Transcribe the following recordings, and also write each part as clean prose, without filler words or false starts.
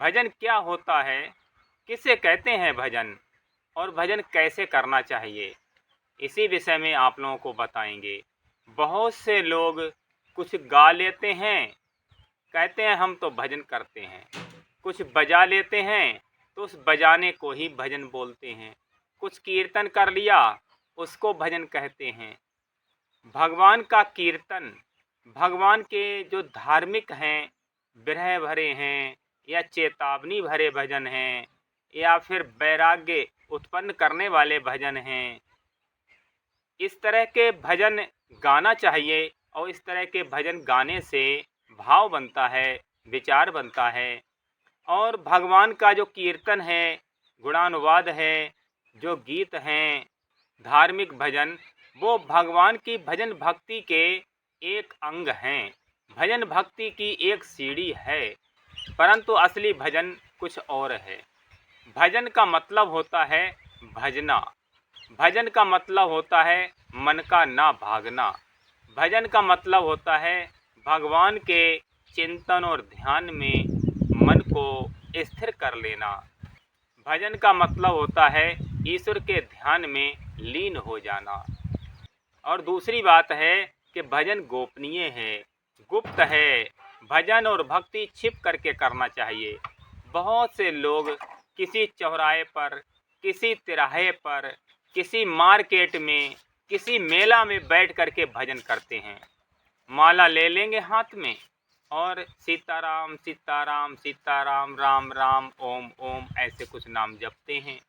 भजन क्या होता है, किसे कहते हैं भजन और भजन कैसे करना चाहिए, इसी विषय में आप लोगों को बताएंगे। बहुत से लोग कुछ गा लेते हैं, कहते हैं हम तो भजन करते हैं। कुछ बजा लेते हैं तो उस बजाने को ही भजन बोलते हैं। कुछ कीर्तन कर लिया, उसको भजन कहते हैं। भगवान का कीर्तन, भगवान के जो धार्मिक हैं, विरह भरे हैं या चेतावनी भरे भजन हैं या फिर वैराग्य उत्पन्न करने वाले भजन हैं, इस तरह के भजन गाना चाहिए। और इस तरह के भजन गाने से भाव बनता है, विचार बनता है। और भगवान का जो कीर्तन है, गुणानुवाद है, जो गीत हैं, धार्मिक भजन, वो भगवान की भजन भक्ति के एक अंग हैं। भजन भक्ति की एक सीढ़ी है, परंतु असली भजन कुछ और है। भजन का मतलब होता है भजना। भजन का मतलब होता है मन का ना भागना। भजन का मतलब होता है भगवान के चिंतन और ध्यान में मन को स्थिर कर लेना। भजन का मतलब होता है ईश्वर के ध्यान में लीन हो जाना। और दूसरी बात है कि भजन गोपनीय है, गुप्त है। भजन और भक्ति छिप करके करना चाहिए। बहुत से लोग किसी चौराहे पर, किसी तिराहे पर, किसी मार्केट में, किसी मेला में बैठ करके भजन करते हैं। माला ले लेंगे हाथ में और सीताराम सीताराम सीताराम राम राम ओम ओम ऐसे कुछ नाम जपते हैं।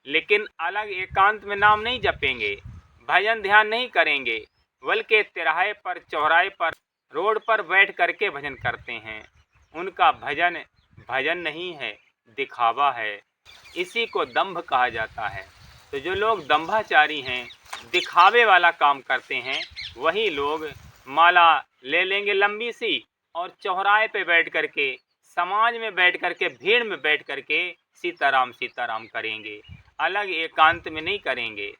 लेकिन अलग एकांत में नाम नहीं जपेंगे, भजन ध्यान नहीं करेंगे, बल्कि तिराहे पर, चौराहे पर, रोड पर बैठ करके भजन करते हैं। उनका भजन भजन नहीं है, दिखावा है। इसी को दंभ कहा जाता है। तो जो लोग दंभाचारी हैं, दिखावे वाला काम करते हैं, वही लोग माला ले लेंगे लंबी सी और चौराहे पे बैठ करके, समाज में बैठ करके, भीड़ में बैठ करके सीताराम सीताराम करेंगे, अलग एकांत में नहीं करेंगे।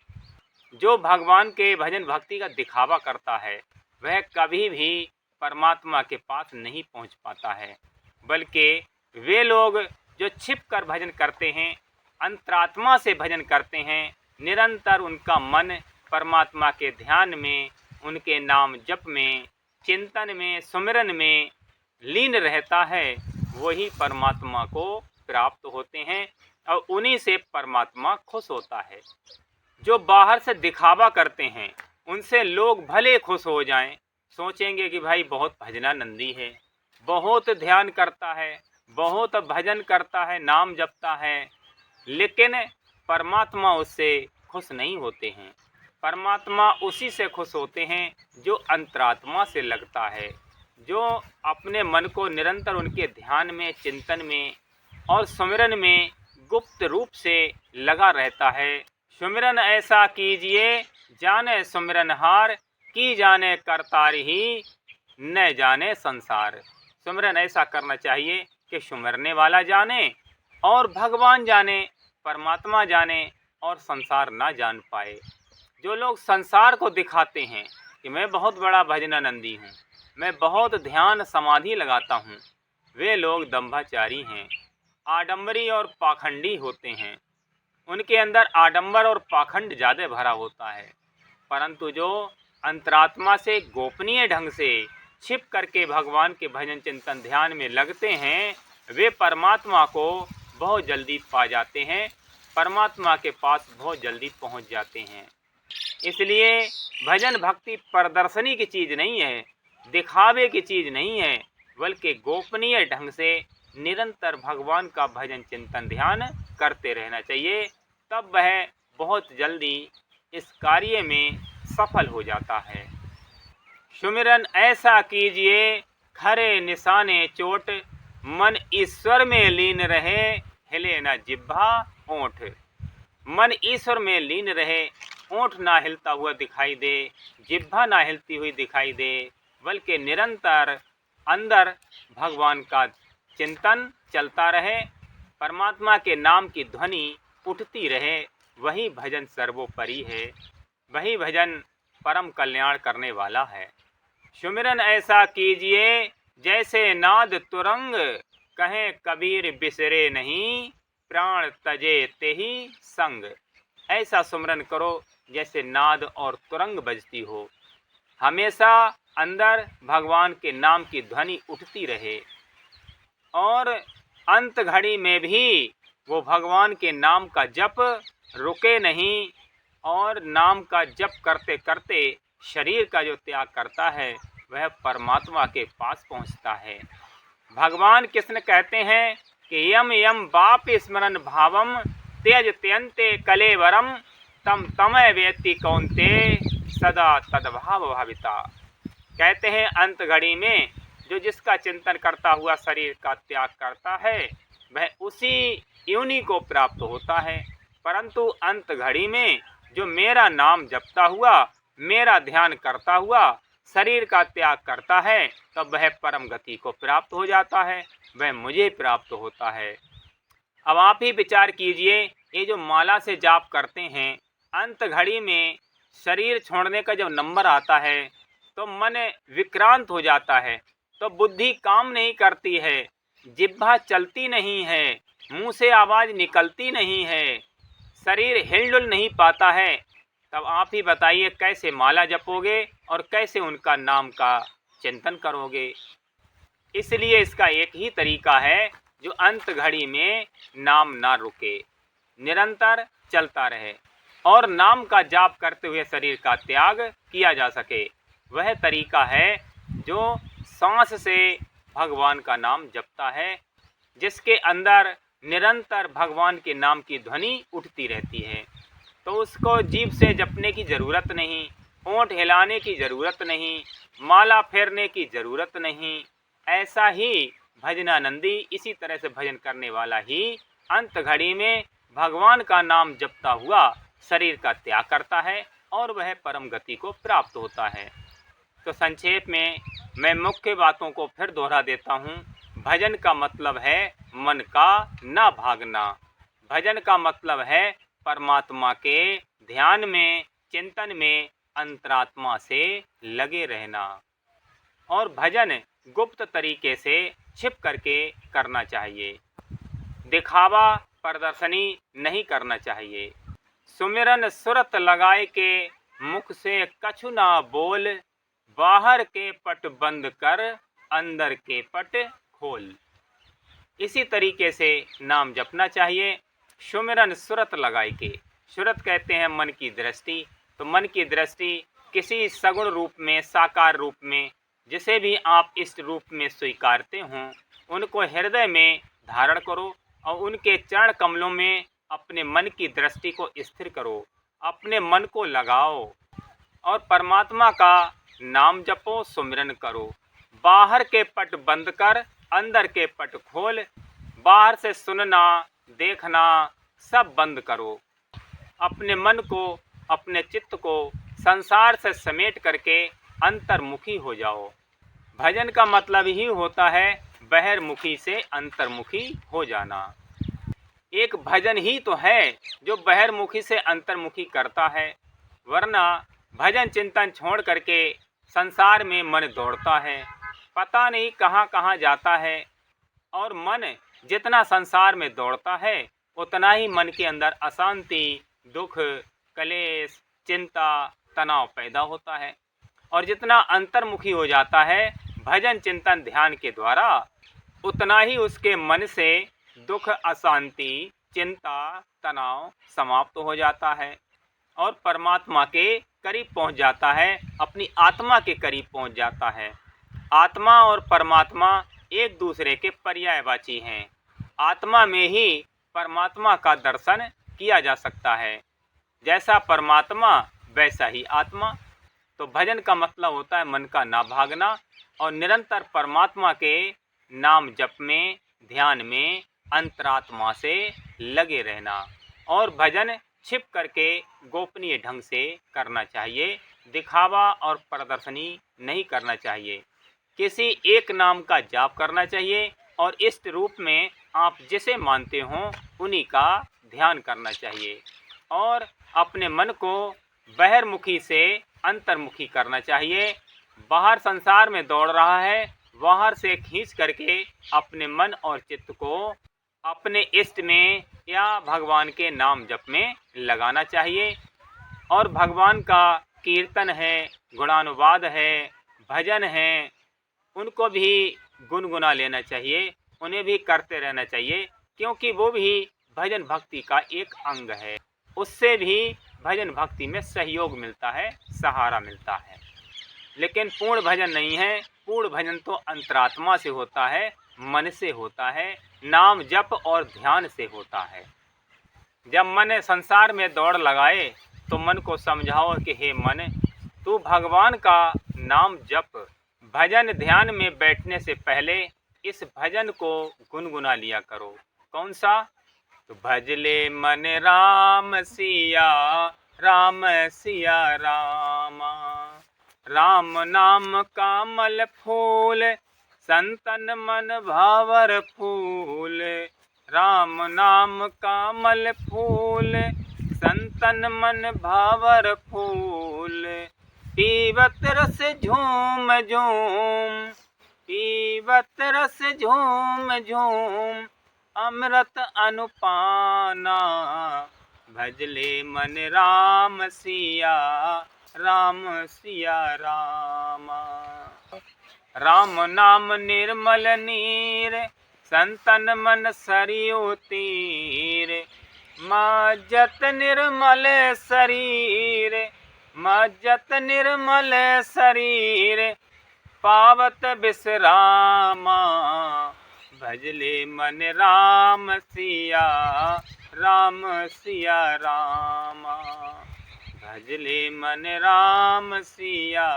जो भगवान के भजन भक्ति का दिखावा करता है, वह कभी भी परमात्मा के पास नहीं पहुंच पाता है। बल्कि वे लोग जो छिप कर भजन करते हैं, अंतरात्मा से भजन करते हैं, निरंतर उनका मन परमात्मा के ध्यान में, उनके नाम जप में, चिंतन में, सुमिरन में लीन रहता है, वही परमात्मा को प्राप्त होते हैं और उन्हीं से परमात्मा खुश होता है। जो बाहर से दिखावा करते हैं, उनसे लोग भले खुश हो जाएं, सोचेंगे कि भाई बहुत भजनानंदी है, बहुत ध्यान करता है, बहुत भजन करता है, नाम जपता है, लेकिन परमात्मा उससे खुश नहीं होते हैं। परमात्मा उसी से खुश होते हैं जो अंतरात्मा से लगता है, जो अपने मन को निरंतर उनके ध्यान में, चिंतन में और सुमिरन में गुप्त रूप से लगा रहता है। सुमिरन ऐसा कीजिए जाने सुमिरन हार, की जाने करतार ही न जाने संसार। सुमिरन ऐसा करना चाहिए कि सुमिरने वाला जाने और भगवान जाने, परमात्मा जाने और संसार ना जान पाए। जो लोग संसार को दिखाते हैं कि मैं बहुत बड़ा भजनानंदी हूँ, मैं बहुत ध्यान समाधि लगाता हूँ, वे लोग दंभाचारी हैं, आडंबरी और पाखंडी होते हैं। उनके अंदर आडंबर और पाखंड ज़्यादा भरा होता है। परंतु जो अंतरात्मा से गोपनीय ढंग से छिप करके भगवान के भजन चिंतन ध्यान में लगते हैं, वे परमात्मा को बहुत जल्दी पा जाते हैं, परमात्मा के पास बहुत जल्दी पहुंच जाते हैं। इसलिए भजन भक्ति प्रदर्शनी की चीज़ नहीं है, दिखावे की चीज़ नहीं है, बल्कि गोपनीय ढंग से निरंतर भगवान का भजन चिंतन ध्यान करते रहना चाहिए। तब वह बहुत जल्दी इस कार्य में सफल हो जाता है। सुमिरन ऐसा कीजिए खरे निशाने चोट, मन ईश्वर में लीन रहे, हिले न जिह्वा ओंठ। मन ईश्वर में लीन रहे, ओंठ ना हिलता हुआ दिखाई दे, जिह्वा ना हिलती हुई दिखाई दे, बल्कि निरंतर अंदर भगवान का चिंतन चलता रहे, परमात्मा के नाम की ध्वनि उठती रहे। वही भजन सर्वोपरि है, वही भजन परम कल्याण करने वाला है। सुमिरन ऐसा कीजिए जैसे नाद तुरंग, कहें कबीर बिसरे नहीं, प्राण तजे तेहि संग। ऐसा सुमरन करो जैसे नाद और तुरंग बजती हो, हमेशा अंदर भगवान के नाम की ध्वनि उठती रहे और अंत घड़ी में भी वो भगवान के नाम का जप रुके नहीं और नाम का जप करते करते शरीर का जो त्याग करता है वह परमात्मा के पास पहुंचता है। भगवान कृष्ण कहते हैं कि यम यम बाप स्मरण भावम त्यज त्यंते कलेवरम तम तमय व्यक्ति कौनते सदा तद्भाव भाविता। कहते हैं अंत घड़ी में जो जिसका चिंतन करता हुआ शरीर का त्याग करता है वह उसी योनि को प्राप्त होता है, परंतु अंत घड़ी में जो मेरा नाम जपता हुआ, मेरा ध्यान करता हुआ शरीर का त्याग करता है तब वह परम गति को प्राप्त हो जाता है, वह मुझे प्राप्त होता है। अब आप ही विचार कीजिए, ये जो माला से जाप करते हैं, अंत घड़ी में शरीर छोड़ने का जब नंबर आता है तो मन विक्रांत हो जाता है, तो बुद्धि काम नहीं करती है, जिह्वा चलती नहीं है, मुंह से आवाज़ निकलती नहीं है, शरीर हिलडुल नहीं पाता है। तब आप ही बताइए कैसे माला जपोगे और कैसे उनका नाम का चिंतन करोगे। इसलिए इसका एक ही तरीका है जो अंत घड़ी में नाम ना रुके, निरंतर चलता रहे और नाम का जाप करते हुए शरीर का त्याग किया जा सके। वह तरीका है जो सांस से भगवान का नाम जपता है, जिसके अंदर निरंतर भगवान के नाम की ध्वनि उठती रहती है, तो उसको जीभ से जपने की ज़रूरत नहीं, होंठ हिलाने की ज़रूरत नहीं, माला फेरने की ज़रूरत नहीं। ऐसा ही भजनानंदी इसी तरह से भजन करने वाला ही अंत घड़ी में भगवान का नाम जपता हुआ शरीर का त्याग करता है और वह परम गति को प्राप्त होता है। तो संक्षेप में मैं मुख्य बातों को फिर दोहरा देता हूँ। भजन का मतलब है मन का ना भागना। भजन का मतलब है परमात्मा के ध्यान में, चिंतन में अंतरात्मा से लगे रहना। और भजन गुप्त तरीके से छिप करके करना चाहिए, दिखावा प्रदर्शनी नहीं करना चाहिए। सुमिरन सुरत लगाए के मुख से कछु ना बोल, बाहर के पट बंद कर अंदर के पट खोल। इसी तरीके से नाम जपना चाहिए। सुमिरन सुरत लगाए के, सुरत कहते हैं मन की दृष्टि, तो मन की दृष्टि किसी सगुण रूप में, साकार रूप में, जिसे भी आप इस रूप में स्वीकारते हों उनको हृदय में धारण करो और उनके चरण कमलों में अपने मन की दृष्टि को स्थिर करो, अपने मन को लगाओ और परमात्मा का नाम जपो, सुमिरन करो। बाहर के पट बंद कर अंदर के पट खोल, बाहर से सुनना देखना सब बंद करो। अपने मन को, अपने चित्त को संसार से समेट करके अंतर्मुखी हो जाओ। भजन का मतलब ही होता है बहिर्मुखी से अंतर्मुखी हो जाना। एक भजन ही तो है जो बहिर्मुखी से अंतर्मुखी करता है, वरना भजन चिंतन छोड़ करके संसार में मन दौड़ता है, पता नहीं कहाँ कहाँ जाता है। और मन जितना संसार में दौड़ता है उतना ही मन के अंदर अशांति, दुख, कलेश, चिंता, तनाव पैदा होता है। और जितना अंतर्मुखी हो जाता है भजन चिंतन ध्यान के द्वारा, उतना ही उसके मन से दुख, अशांति, चिंता, तनाव समाप्त हो जाता है और परमात्मा के करीब पहुंच जाता है, अपनी आत्मा के करीब पहुंच जाता है। आत्मा और परमात्मा एक दूसरे के पर्यायवाची हैं। आत्मा में ही परमात्मा का दर्शन किया जा सकता है, जैसा परमात्मा वैसा ही आत्मा। तो भजन का मतलब होता है मन का ना भागना और निरंतर परमात्मा के नाम जप में, ध्यान में अंतरात्मा से लगे रहना। और भजन छिप करके गोपनीय ढंग से करना चाहिए, दिखावा और प्रदर्शनी नहीं करना चाहिए। किसी एक नाम का जाप करना चाहिए और इष्ट रूप में आप जिसे मानते हों उन्हीं का ध्यान करना चाहिए और अपने मन को बहिर्मुखी से अंतर्मुखी करना चाहिए। बाहर संसार में दौड़ रहा है बाहर से खींच करके अपने मन और चित्त को अपने इष्ट में या भगवान के नाम जप में लगाना चाहिए। और भगवान का कीर्तन है, गुणानुवाद है, भजन है, उनको भी गुनगुना लेना चाहिए, उन्हें भी करते रहना चाहिए, क्योंकि वो भी भजन भक्ति का एक अंग है। उससे भी भजन भक्ति में सहयोग मिलता है, सहारा मिलता है। लेकिन पूर्ण भजन नहीं है। पूर्ण भजन तो अंतरात्मा से होता है, मन से होता है, नाम जप और ध्यान से होता है। जब मन संसार में दौड़ लगाए तो मन को समझाओ कि हे मन, तू भगवान का नाम जप। भजन ध्यान में बैठने से पहले इस भजन को गुनगुना लिया करो। कौन सा? तो भजले मन राम सिया राम सिया रामा, राम नाम कामल फूल, संतन मन भावर फूल। राम नाम कामल फूल, संतन मन भावर फूल। पीवत रस झूम झूम, पीवत रस झूम झूम, अमृत अनुपाना। भजले मन राम सिया राम सिया रामा। राम नाम निर्मल नीर, संतन मन सरियो तीर। मज्जत निर्मल शरीर, मज्जत निर्मल शरीर, पावत विश्रामा। भजले मन राम सिया राम सिया रामा। भजले मन राम सिया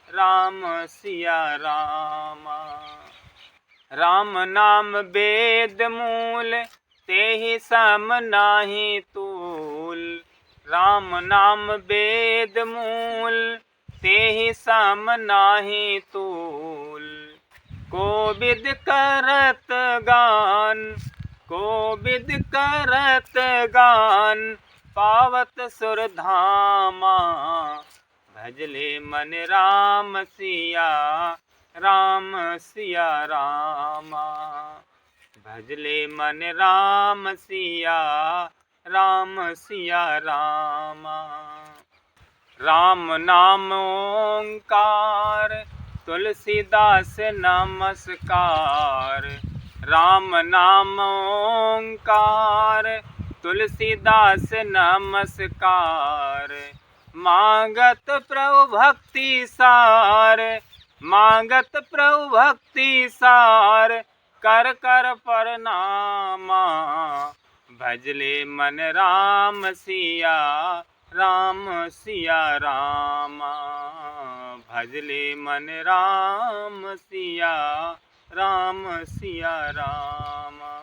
राम सिया रामा। राम नाम वेद मूल, तेहि सम नाही तूल। राम नाम वेद मूल, तेहि सम नाही तूल। कोविद करत गान, कोविद करत गान, पावत सुर धामा। भजले मन राम सिया राम सिया रामा। भजले मन राम सिया राम सिया रामा। राम नाम ओंकार, तुलसीदास नमस्कार। राम नाम ओंकार, तुलसीदास नमस्कार। मांगत प्रभु भक्ति सार, मांगत प्रभु भक्ति सार, कर कर प्रणामा। भजले मन राम सिया राम सिया रामा। भजले मन राम सिया राम सिया रामा।